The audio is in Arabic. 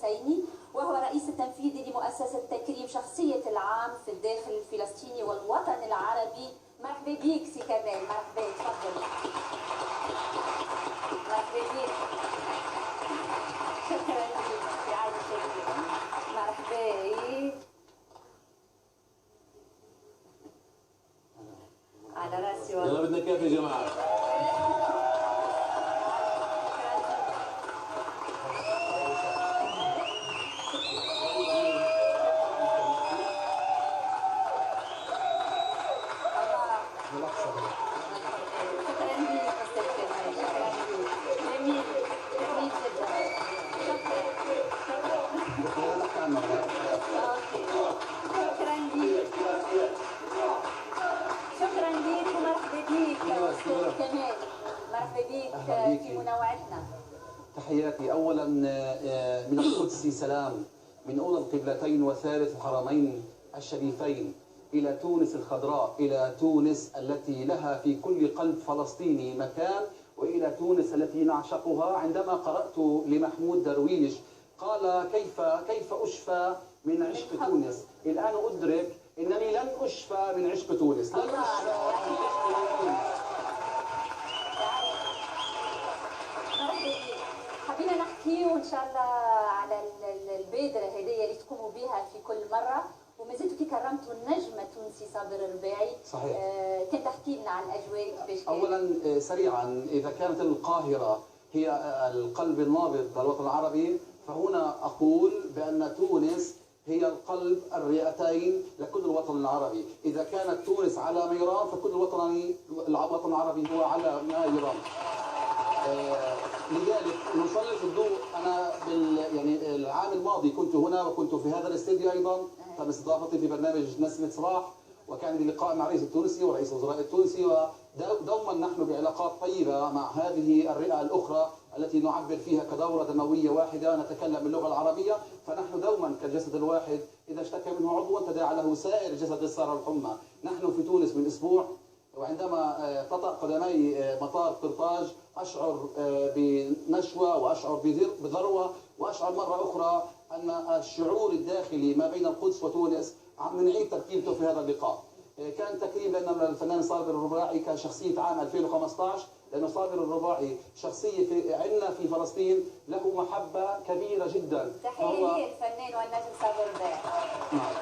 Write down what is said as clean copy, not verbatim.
الحسيني، وهو رئيس التنفيذي لمؤسسة تكريم شخصية العام في الداخل الفلسطيني والوطن العربي. مرحبا بيك سي كمال، مرحبا، تفضل. مرحبا بيك. شكرا لك في عالم شديد. مرحبا. على راسي والله. يلا بدنا كيف يا جماعه؟ شكرا لك ومرحبا بك استاذ كمال، مرحبا بك في منوعتنا. تحياتي اولا من القدس سلام، من اولى القبلتين وثالث الحرمين الشريفين، الى تونس الخضراء، الى تونس التي لها في كل قلب فلسطيني مكان، والى تونس التي نعشقها. عندما قرات لمحمود درويش قال كيف اشفى من عشق تونس، الان ادرك انني لن اشفى من عشق تونس، لن اشفى من عشق تونس. حبينا نحكي وان شاء الله على البادره هذه اللي تقوموا بها في كل مره، وما زلتوا كي كرمتوا النجم التونسي صابر الرباعي. صحيح. كان تحكي لنا عن الاجواء كيفاش كانت؟ اولا سريعا، اذا كانت القاهره هي القلب النابض للوطن العربي، فهنا اقول بان تونس هي القلب الرئتين لكل الوطن العربي. اذا كانت تونس على ميران فكل الوطن العربي هو على ميران. لذلك نسلط الضوء. انا يعني العام الماضي كنت هنا وكنت في هذا الاستديو ايضا، تم استضافتي في برنامج نسمة صباح، وكان لي لقاء مع الرئيس التونسي ورئيس الوزراء التونسي، ودوما نحن بعلاقات طيبه مع هذه الرئه الاخرى التي نعبر فيها كدوره دمويه واحده، نتكلم باللغه العربيه، فنحن دوما كالجسد الواحد، اذا اشتكى منه عضو تداعى له سائر الجسد السار والحمى. نحن في تونس من اسبوع، وعندما تطأ قدمي مطار قرطاج أشعر بنشوة وأشعر بذروة، وأشعر مرة أخرى أن الشعور الداخلي ما بين القدس وتونس عم نعيد تركيبته في هذا اللقاء. كان تكريم لنا الفنان صابر الرباعي كشخصية عام 2015، لأنه صابر الرباعي شخصية عندنا في فلسطين له محبة كبيرة جدا. تحية للفنان والنجم صابر الرباعي. نعم.